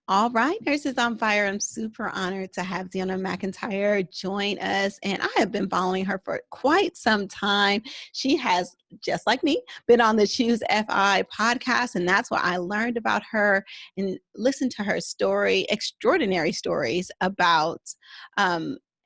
All right, Nurses on Fire. I'm super honored to have Zeona McIntyre join us, and I have been following her for quite some time. She has, just like me, been on the Choose FI podcast, and that's where I learned about her and listened to her story, extraordinary stories about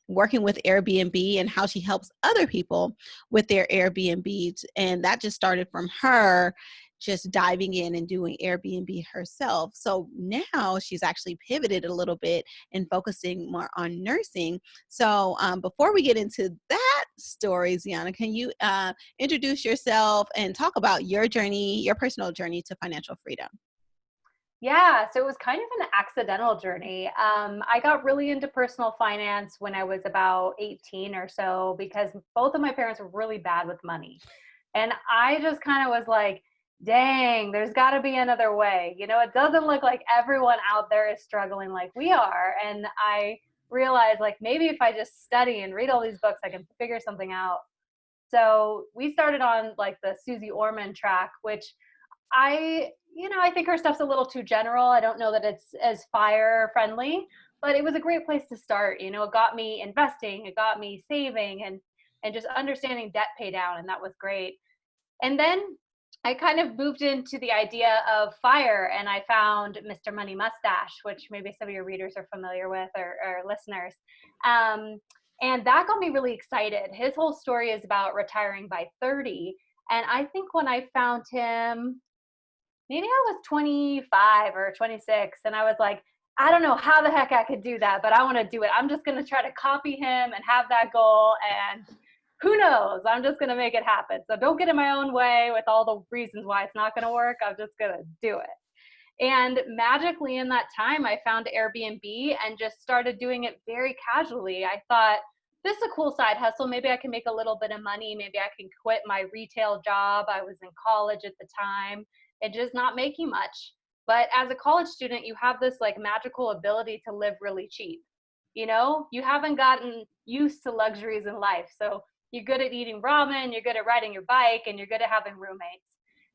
working with Airbnb and how she helps other people with their Airbnbs. And that just started from her just diving in and doing Airbnb herself. So now she's actually pivoted a little bit and focusing more on nursing. So before we get into that story, Ziana, can you introduce yourself and talk about your journey, your personal journey to financial freedom? Yeah, so it was kind of an accidental journey. I got really into personal finance when I was about 18 or so because both of my parents were really bad with money. And I just kind of was like, dang, there's got to be another way. It doesn't look like everyone out there is struggling like we are. And I realized, like, maybe if I just study and read all these books, I can figure something out. So we started on like the Susie Orman track, which I think her stuff's a little too general. I don't know that it's as fire friendly, but it was a great place to start. It got me investing, it got me saving and just understanding debt pay down, and that was great. And then I kind of moved into the idea of fire, and I found Mr. Money Mustache, which maybe some of your readers are familiar with, or listeners. Um, and that got me really excited. His whole story is about retiring by 30. And I think when I found him, maybe I was 25 or 26, and I was like, I don't know how the heck I could do that, but I want to do it. I'm just going to try to copy him and have that goal, and who knows? I'm just going to make it happen. So don't get in my own way with all the reasons why it's not going to work. I'm just going to do it. And magically in that time, I found Airbnb and just started doing it very casually. I thought, this is a cool side hustle. Maybe I can make a little bit of money. Maybe I can quit my retail job. I was in college at the time and just not making much. But as a college student, you have this like magical ability to live really cheap. You haven't gotten used to luxuries in life. So you're good at eating ramen, you're good at riding your bike, and you're good at having roommates.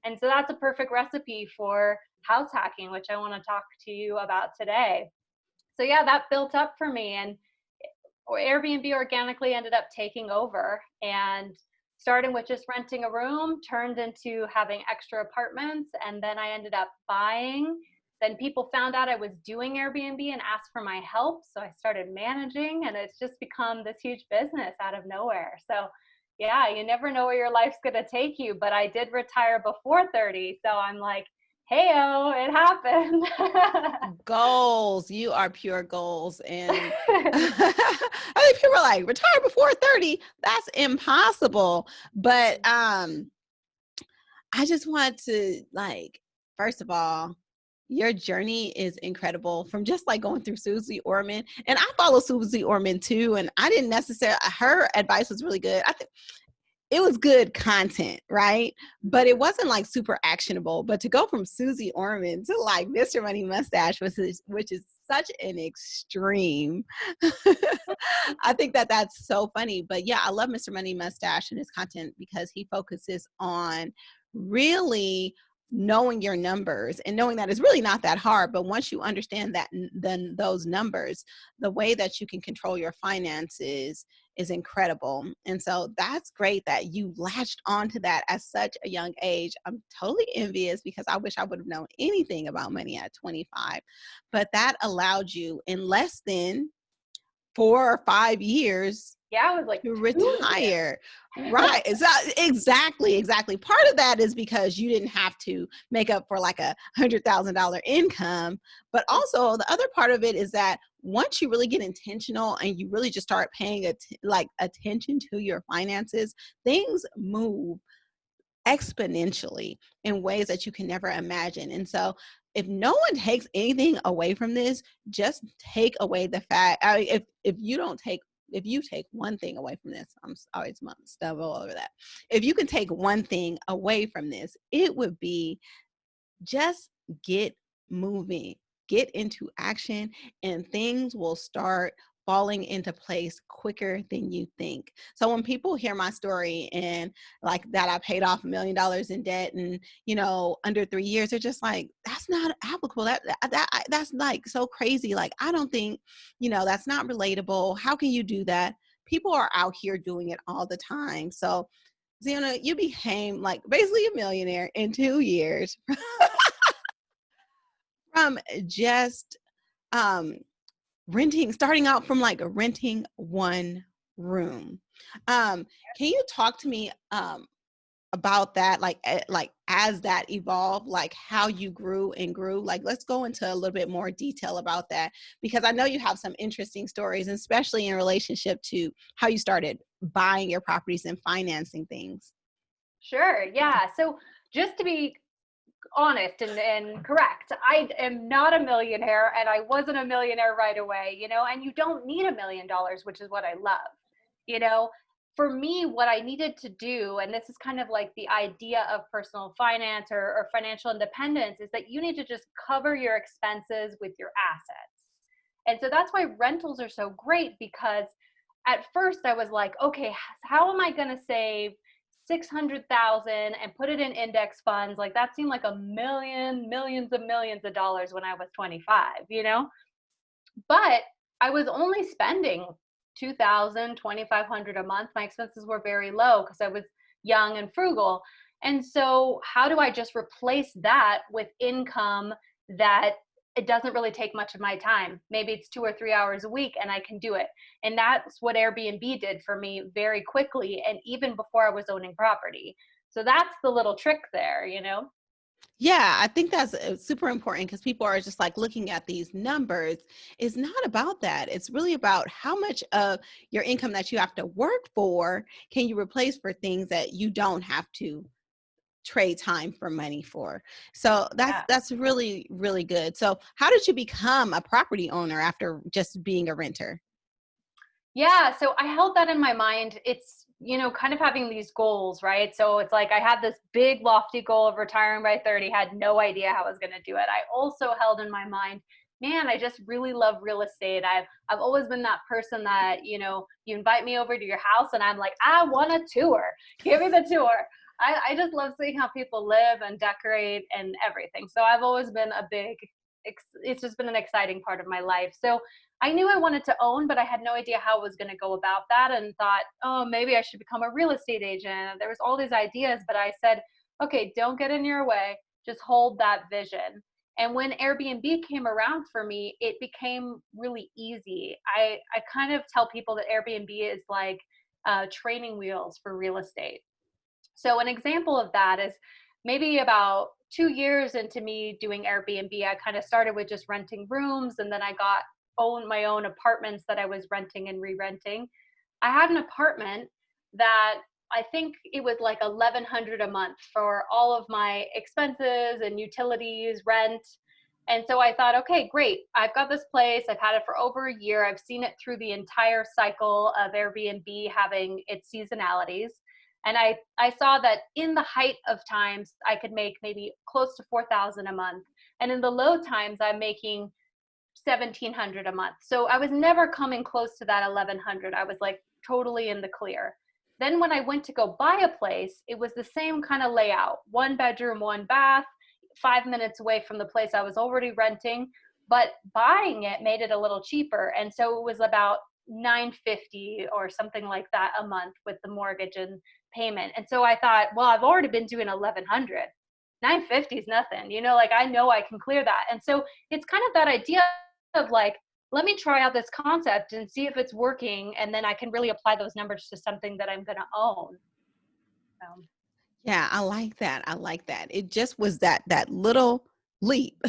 And so that's a perfect recipe for house hacking, which I want to talk to you about today. So yeah, that built up for me, and Airbnb organically ended up taking over, and starting with just renting a room turned into having extra apartments, and then I ended up buying. Then people found out I was doing Airbnb and asked for my help, so I started managing, and it's just become this huge business out of nowhere. So yeah, you never know where your life's going to take you, but I did retire before 30, so I'm like, hey-o, it happened. Goals. You are pure goals. And I think people are like, retire before 30. That's impossible. But I just want to first of all, your journey is incredible from just like going through Susie Orman. And I follow Susie Orman too. And I didn't necessarily, her advice was really good. I think it was good content, right? But it wasn't like super actionable. But to go from Susie Orman to like Mr. Money Mustache, which is such an extreme. I think that that's so funny. But yeah, I love Mr. Money Mustache and his content because he focuses on really knowing your numbers and knowing that it's really not that hard. But once you understand that, then those numbers, the way that you can control your finances is incredible. And so that's great that you latched onto that at such a young age. I'm totally envious because I wish I would have known anything about money at 25. But that allowed you in less than 4 or 5 years Yeah, it was like to 2 years. retire. Right. Exactly. Part of that is because you didn't have to make up for like $100,000 income. But also the other part of it is that once you really get intentional and you really just start paying attention to your finances, things move exponentially in ways that you can never imagine. And so if no one takes anything away from this, just take away the fact, if you take one thing away from this, I'm always stumble over that. If you can take one thing away from this, it would be just get moving, get into action, and things will start falling into place quicker than you think. So when people hear my story and like that I paid off $1 million in debt and, under 3 years, they're just like, that's not applicable. That's like so crazy. Like, I don't think, that's not relatable. How can you do that? People are out here doing it all the time. So Zeona, you became like basically a millionaire in 2 years from just um starting out from like renting one room. Can you talk to me about that, like as that evolved, like how you grew and grew? Like, let's go into a little bit more detail about that, because I know you have some interesting stories, especially in relationship to how you started buying your properties and financing things. Sure. Yeah. So just to be honest and correct, I am not a millionaire and I wasn't a millionaire right away, and you don't need $1 million, which is what I love. You know, for me, what I needed to do, and this is kind of like the idea of personal finance or financial independence, is that you need to just cover your expenses with your assets. And so that's why rentals are so great, because at first I was like, okay, how am I going to save 600,000 and put it in index funds? Like that seemed like a millions of millions of dollars when I was 25. But I was only spending 2,000, 2,500 a month. My expenses were very low because I was young and frugal. And so how do I just replace that with income that it doesn't really take much of my time? Maybe it's 2 or 3 hours a week and I can do it. And that's what Airbnb did for me very quickly, and even before I was owning property. So that's the little trick there. Yeah, I think that's super important, because people are just like looking at these numbers. It's not about that. It's really about how much of your income that you have to work for can you replace for things that you don't have to trade time for money for. So Yeah. that's really, really good. So how did you become a property owner after just being a renter? Yeah, so I held that in my mind. It's kind of having these goals, right? So it's like I had this big lofty goal of retiring by 30, had no idea how I was going to do it. I also held in my mind, man, I just really love real estate. I've always been that person that, you invite me over to your house and I'm like, I want a tour. Give me the tour. I just love seeing how people live and decorate and everything. So I've always been it's just been an exciting part of my life. So I knew I wanted to own, but I had no idea how I was going to go about that, and thought, oh, maybe I should become a real estate agent. There was all these ideas, but I said, okay, don't get in your way. Just hold that vision. And when Airbnb came around for me, it became really easy. I kind of tell people that Airbnb is like training wheels for real estate. So an example of that is maybe about 2 years into me doing Airbnb, I kind of started with just renting rooms, and then I got own my own apartments that I was renting and re-renting. I had an apartment that I think it was like 1,100 a month for all of my expenses and utilities, rent. And so I thought, okay, great. I've got this place. I've had it for over a year. I've seen it through the entire cycle of Airbnb having its seasonalities. And I saw that in the height of times, I could make maybe close to 4,000 a month. And in the low times, I'm making 1,700 a month. So I was never coming close to that 1,100. I was like totally in the clear. Then when I went to go buy a place, it was the same kind of layout: one bedroom, one bath, 5 minutes away from the place I was already renting. But buying it made it a little cheaper. And so it was about 950 or something like that a month with the mortgage and payment. And so I thought, well, I've already been doing 1,100. 950 is nothing, like I know I can clear that. And so it's kind of that idea of like, let me try out this concept and see if it's working, and then I can really apply those numbers to something that I'm going to own. So, Yeah, I like that. I like that. It just was that little leap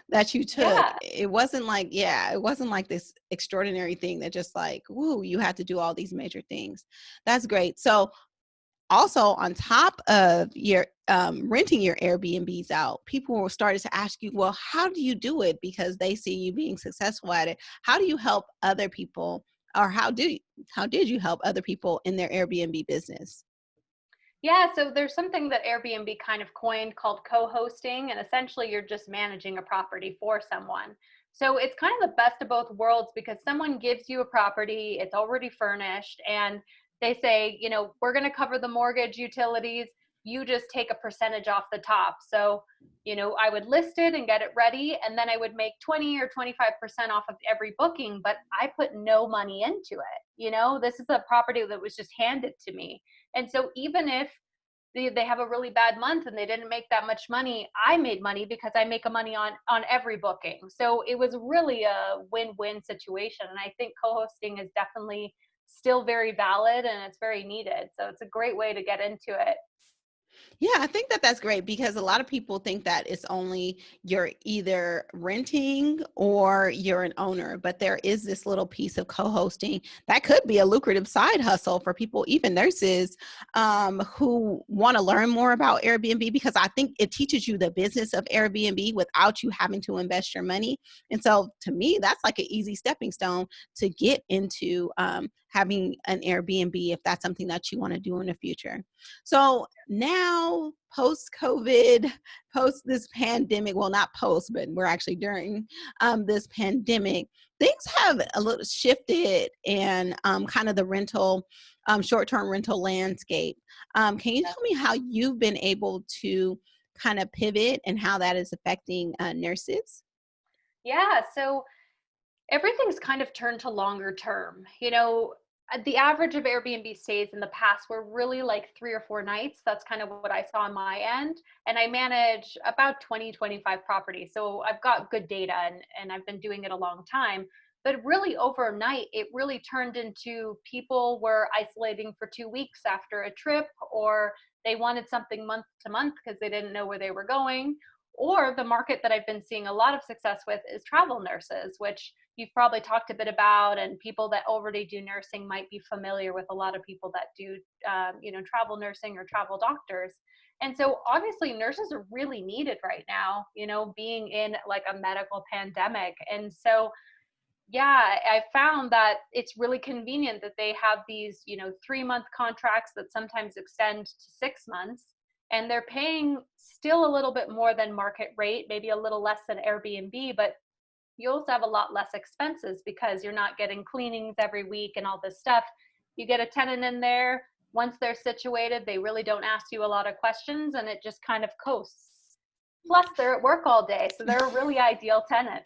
that you took. yeah. It wasn't like this extraordinary thing that just like, woo, you had to do all these major things. That's great. So also on top of your renting your Airbnbs out, people will started to ask you, well, how do you do it? Because they see you being successful at it. How do you help other people, or how did you help other people in their Airbnb business? Yeah, so there's something that Airbnb kind of coined called co-hosting, and essentially you're just managing a property for someone. So it's kind of the best of both worlds because someone gives you a property, it's already furnished, and they say, we're going to cover the mortgage, utilities, you just take a percentage off the top. So, I would list it and get it ready, and then I would make 20 or 25% off of every booking, but I put no money into it. This is a property that was just handed to me. And so even if they have a really bad month and they didn't make that much money, I made money because I make a money on every booking. So it was really a win-win situation. And I think co-hosting is definitely still very valid and it's very needed. So it's a great way to get into it. Yeah, I think that that's great because a lot of people think that it's only you're either renting or you're an owner, but there is this little piece of co-hosting that could be a lucrative side hustle for people, even nurses, who want to learn more about Airbnb because I think it teaches you the business of Airbnb without you having to invest your money. And so to me, that's like an easy stepping stone to get into having an Airbnb if that's something that you want to do in the future. So now, post COVID, post this pandemic, well, not post, but we're actually during this pandemic, things have a little shifted and kind of the rental, short term rental landscape. Can you tell me how you've been able to kind of pivot and how that is affecting nurses? Yeah. So everything's kind of turned to longer term. The average of Airbnb stays in the past were really like 3 or 4 nights. That's kind of what I saw on my end. And I manage about 20, 25 properties. So I've got good data and I've been doing it a long time. But really, overnight, it really turned into people were isolating for 2 weeks after a trip, or they wanted something month to month because they didn't know where they were going. Or the market that I've been seeing a lot of success with is travel nurses, which you've probably talked a bit about, and people that already do nursing might be familiar with a lot of people that do, travel nursing or travel doctors. And so obviously nurses are really needed right now, being in like a medical pandemic. And so yeah, I found that it's really convenient that they have these, 3 month contracts that sometimes extend to 6 months, and they're paying still a little bit more than market rate, maybe a little less than Airbnb, but you also have a lot less expenses because you're not getting cleanings every week and all this stuff. You get a tenant in there, once they're situated, they really don't ask you a lot of questions and it just kind of coasts. Plus, they're at work all day, so they're a really ideal tenant.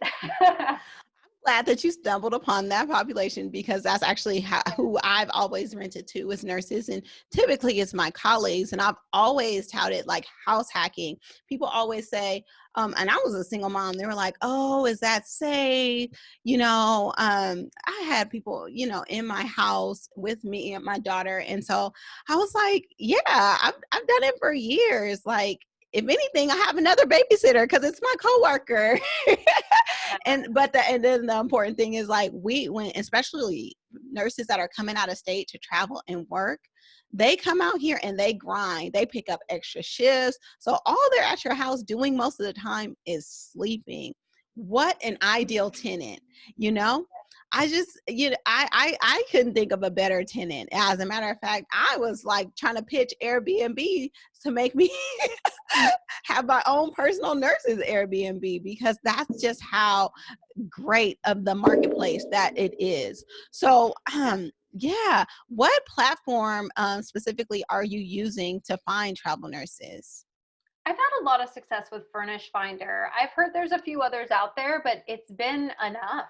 Glad that you stumbled upon that population because that's actually who I've always rented to is nurses, and typically it's my colleagues. And I've always touted like house hacking. People always say, and I was a single mom. They were like, "Oh, is that safe?" I had people, in my house with me and my daughter, and so I was like, "Yeah, I've done it for years." Like, if anything, I have another babysitter because it's my coworker. And then the important thing is like when especially nurses that are coming out of state to travel and work, they come out here and they grind, they pick up extra shifts, so all they're at your house doing most of the time is sleeping. What an ideal tenant, you know I just, I couldn't think of a better tenant. As a matter of fact, I was like trying to pitch Airbnb to make me have my own personal nurses Airbnb because that's just how great of the marketplace that it is. So, yeah, what platform specifically are you using to find travel nurses? I've had a lot of success with Furnish Finder. I've heard there's a few others out there, but it's been enough.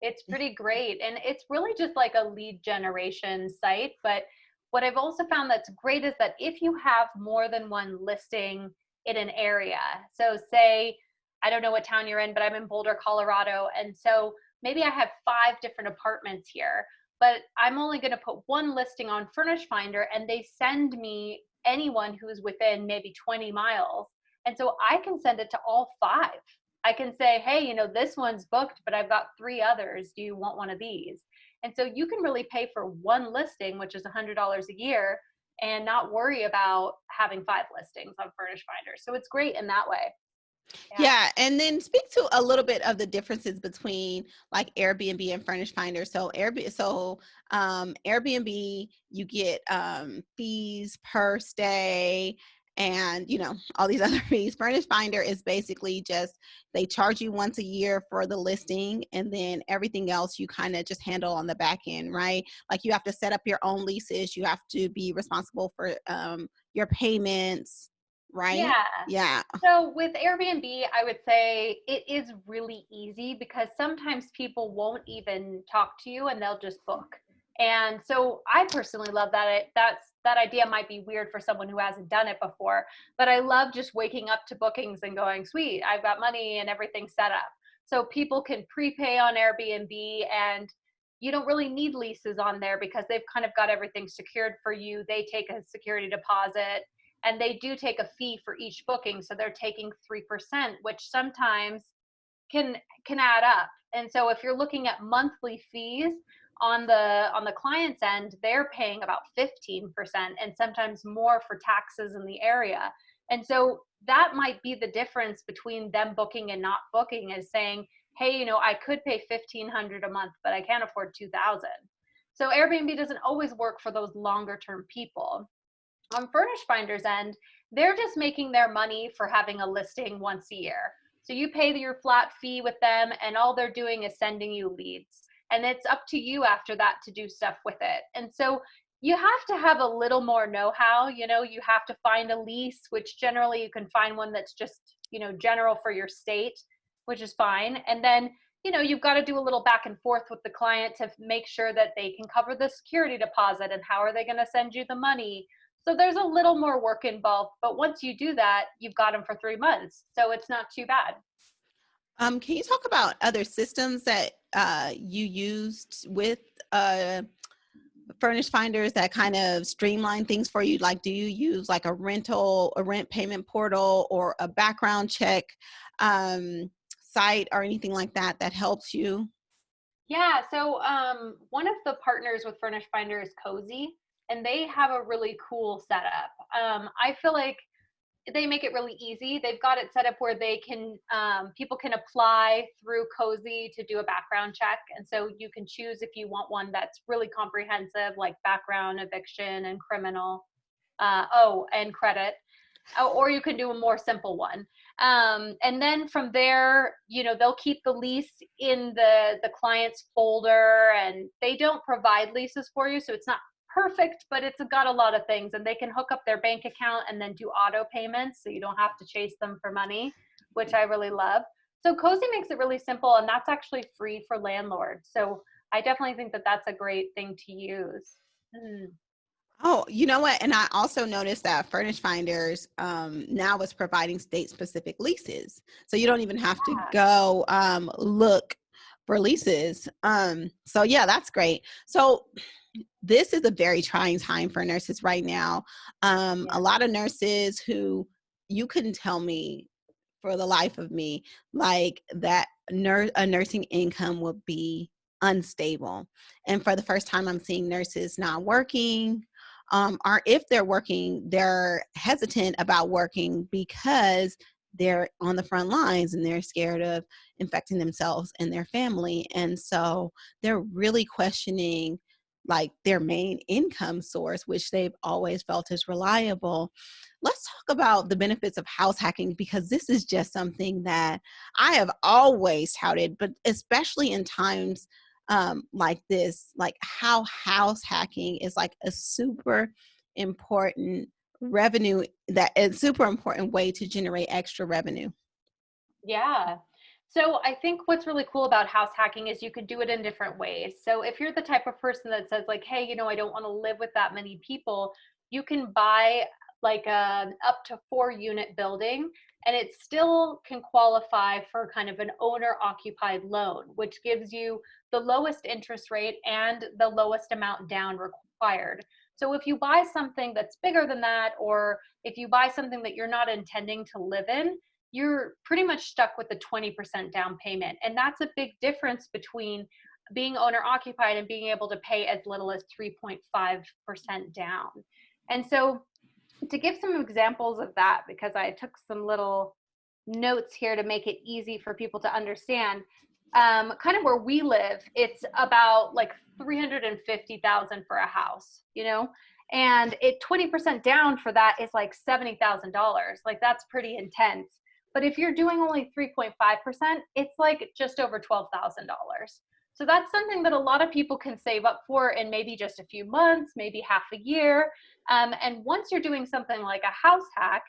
It's pretty great. And it's really just like a lead generation site. But what I've also found that's great is that if you have more than one listing in an area, so say, I don't know what town you're in, but I'm in Boulder, Colorado. And so maybe I have 5 different apartments here, but I'm only going to put one listing on Furnish Finder and they send me anyone who's within maybe 20 miles. And so I can send it to all 5. I can say, hey, this one's booked, but I've got 3 others. Do you want one of these? And so you can really pay for one listing, which is $100 a year, and not worry about having 5 listings on Furnish Finder. So it's great in that way. Yeah. Yeah, and then speak to a little bit of the differences between like Airbnb and Furnished Finder. So Airbnb, you get fees per stay, and all these other fees. Furnished Finder is basically just they charge you once a year for the listing, and then everything else you kind of just handle on the back end, right? Like you have to set up your own leases, you have to be responsible for your payments, right? Yeah. Yeah. So with Airbnb, I would say it is really easy because sometimes people won't even talk to you and they'll just book. And so I personally love that. That idea might be weird for someone who hasn't done it before, but I love just waking up to bookings and going, "Sweet, I've got money and everything set up." So people can prepay on Airbnb, and you don't really need leases on there because they've kind of got everything secured for you. They take a security deposit, and they do take a fee for each booking, so they're taking 3%, which sometimes can can add up. And so if you're looking at monthly fees on the client's end, they're paying about 15% and sometimes more for taxes in the area. And so that might be the difference between them booking and not booking, is saying, hey, I could pay 1,500 a month, but I can't afford 2,000. So Airbnb doesn't always work for those longer term people. On Furnish Finder's end, they're just making their money for having a listing once a year. So you pay your flat fee with them, and all they're doing is sending you leads. And it's up to you after that to do stuff with it. And so you have to have a little more know how. You have to find a lease, which generally you can find one that's just, general for your state, which is fine. And then, you've got to do a little back and forth with the client to make sure that they can cover the security deposit and how are they going to send you the money. So there's a little more work involved, but once you do that, you've got them for 3 months. So it's not too bad. Can you talk about other systems that you used with Furnish Finders that kind of streamline things for you? Like, do you use like a rent payment portal, or a background check um, site, or anything like that that helps you? Yeah. So one of the partners with Furnish Finder is Cozy, and they have a really cool setup. I feel like they make it really easy. They've got it set up where they can people can apply through Cozy to do a background check, and so you can choose if you want one that's really comprehensive, like background, eviction, and criminal. And credit, or you can do a more simple one. And then from there, they'll keep the lease in the client's folder, and they don't provide leases for you, so it's not perfect, but it's got a lot of things, and they can hook up their bank account and then do auto payments, so you don't have to chase them for money, which I really love. So Cozy makes it really simple, and that's actually free for landlords. So I definitely think that that's a great thing to use. Mm, Oh, you know what? And I also noticed that Furnish Finders now is providing state-specific leases, so you don't even have to yeah, go look for leases. So yeah, that's great. So this is a very trying time for nurses right now. yeah, A lot of nurses who you couldn't tell me for the life of me like that a nursing income would be unstable. And for the first time, I'm seeing nurses not working, or if they're working, they're hesitant about working because they're on the front lines and they're scared of infecting themselves and their family. And so they're really questioning like their main income source, which they've always felt is reliable. Let's talk about the benefits of house hacking, because this is just something that I have always touted, but especially in times like this, like how house hacking is like a super important revenue, that is super important way to generate extra revenue. yeah. So I think what's really cool about house hacking is you could do it in different ways. So if you're the type of person that says like, hey, I don't want to live with that many people, you can buy like a up to 4 unit building, and it still can qualify for kind of an owner occupied loan, which gives you the lowest interest rate and the lowest amount down required. So if you buy something that's bigger than that, or if you buy something that you're not intending to live in, you're pretty much stuck with the 20% down payment. And that's a big difference between being owner occupied and being able to pay as little as 3.5% down. And so, to give some examples of that, because I took some little notes here to make it easy for people to understand. Kind of where we live, it's about like 350,000 for a house, you know, and it 20% down for that is like $70,000. Like that's pretty intense. But if you're doing only 3.5%, it's like just over $12,000. So that's something that a lot of people can save up for in maybe just a few months, maybe half a year. And once you're doing something like a house hack,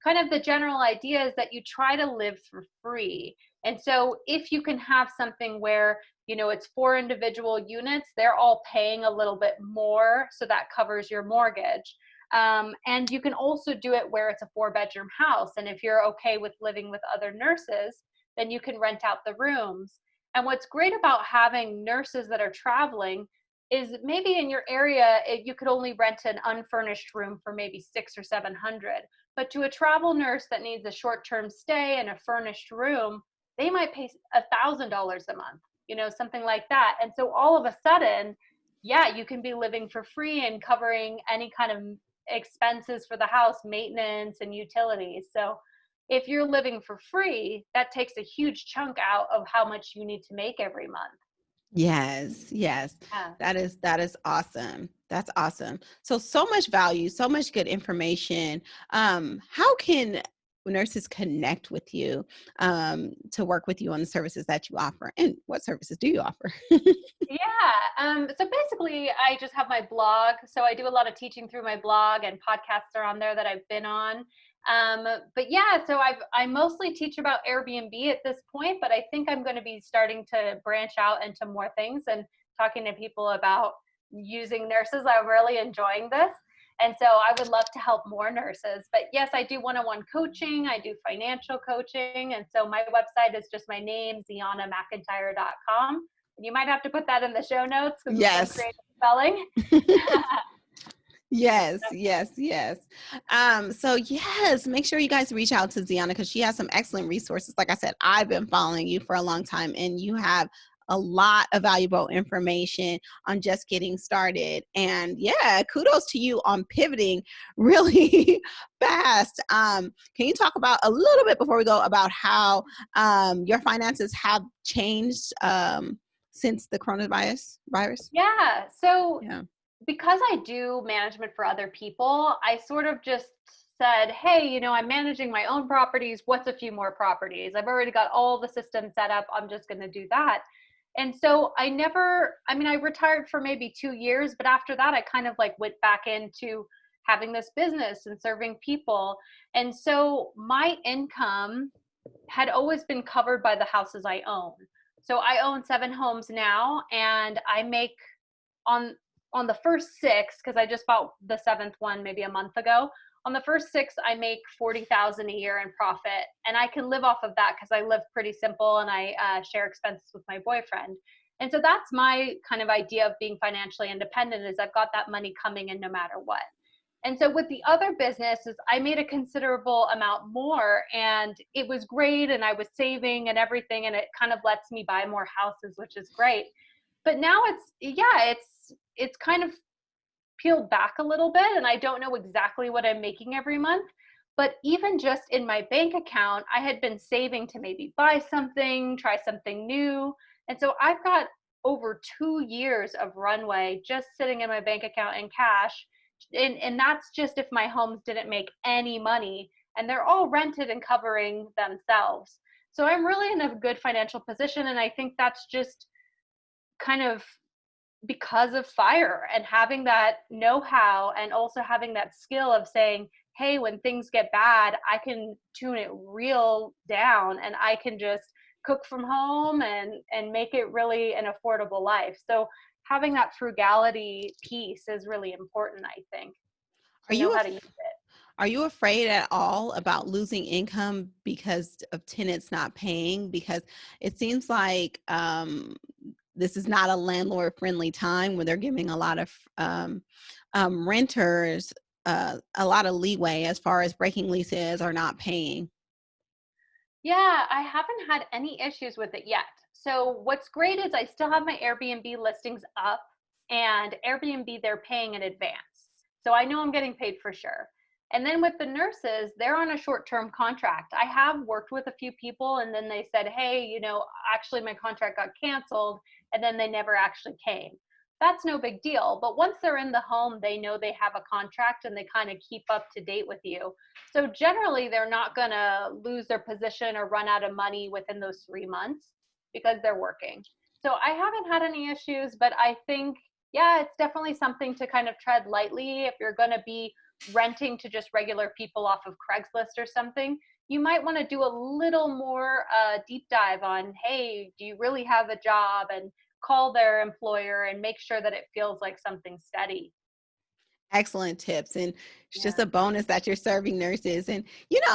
kind of the general idea is that you try to live for free. And so if you can have something where, you know, it's 4 individual units, they're all paying a little bit more, so that covers your mortgage. And you can also do it where it's a 4-bedroom house. And if you're okay with living with other nurses, then you can rent out the rooms. And what's great about having nurses that are traveling is maybe in your area, you could only rent an unfurnished room for maybe 6 or 700. But to a travel nurse that needs a short-term stay and a furnished room, they might pay $1,000 a month, you know, something like that. And so all of a sudden, yeah, you can be living for free and covering any kind of expenses for the house, maintenance and utilities. So if you're living for free, that takes a huge chunk out of how much you need to make every month. Yes, yes. Yeah. That is awesome. That's awesome. So much value, so much good information. How can nurses connect with you to work with you on the services that you offer? And what services do you offer? Yeah. So basically, I just have my blog. So I do a lot of teaching through my blog, and podcasts are on there that I've been on. But yeah, so I mostly teach about Airbnb at this point, but I think I'm going to be starting to branch out into more things and talking to people about using nurses. I'm really enjoying this. And so I would love to help more nurses. But yes, I do one-on-one coaching. I do financial coaching. And so my website is just my name, ZeonaMcIntyre.com. You might have to put that in the show notes because of some Yes. creative spelling. Yes, yes, yes. So yes, make sure you guys reach out to Zeona because she has some excellent resources. Like I said, I've been following you for a long time and you have a lot of valuable information on just getting started. And yeah, kudos to you on pivoting really fast. Can you talk about a little bit before we go about how your finances have changed since the coronavirus virus? Yeah. So Yeah. because I do management for other people, I sort of just said, hey, you know, I'm managing my own properties. What's a few more properties? I've already got all the systems set up. I'm just going to do that. And so I retired for maybe 2 years, but after that, I kind of like went back into having this business and serving people. And so my income had always been covered by the houses I own. So I own 7 homes now, and I make on on the first 6, because I just bought the 7th one maybe a month ago. On the first 6, I make 40,000 a year in profit, and I can live off of that because I live pretty simple and I share expenses with my boyfriend. And so that's my kind of idea of being financially independent, is I've got that money coming in no matter what. And so with the other businesses, I made a considerable amount more, and it was great, and I was saving and everything, and it kind of lets me buy more houses, which is great. But now it's kind of peeled back a little bit, and I don't know exactly what I'm making every month. But even just in my bank account, I had been saving to maybe buy something, try something new. And so I've got over 2 years of runway just sitting in my bank account in cash. And that's just if my homes didn't make any money, and they're all rented and covering themselves. So I'm really in a good financial position. And I think that's just kind of because of fire and having that know-how, and also having that skill of saying, hey, when things get bad, I can tune it real down, and I can just cook from home and make it really an affordable life. So having that frugality piece is really important, I think, Are to know you how to use it. Are you afraid at all about losing income because of tenants not paying? Because it seems like this is not a landlord friendly time where they're giving a lot of renters a lot of leeway as far as breaking leases or not paying. Yeah, I haven't had any issues with it yet. So what's great is I still have my Airbnb listings up, and Airbnb, they're paying in advance. So I know I'm getting paid for sure. And then with the nurses, they're on a short-term contract. I have worked with a few people and then they said, hey, actually my contract got canceled, and then they never actually came. That's no big deal. But once they're in the home, they know they have a contract and they kind of keep up to date with you. So generally, they're not going to lose their position or run out of money within those 3 months because they're working. So I haven't had any issues, but I think, yeah, it's definitely something to kind of tread lightly. If you're going to be renting to just regular people off of Craigslist or something, you might want to do a little more deep dive on, hey, do you really have a job? And call their employer and make sure that it feels like something steady. Excellent tips. And it's just Yeah. a bonus that you're serving nurses. And,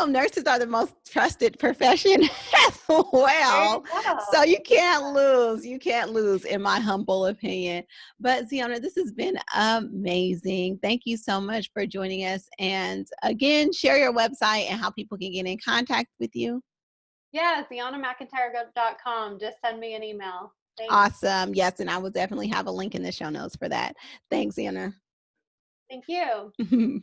nurses are the most trusted profession as There you well. So go. you can't lose. You can't lose, in my humble opinion. But, Zeona, this has been amazing. Thank you so much for joining us. And again, share your website and how people can get in contact with you. Yeah, ZeonaMcIntyre.com. Just send me an email. Thanks. Awesome. Yes. And I will definitely have a link in the show notes for that. Thanks, Zeona. Thank you.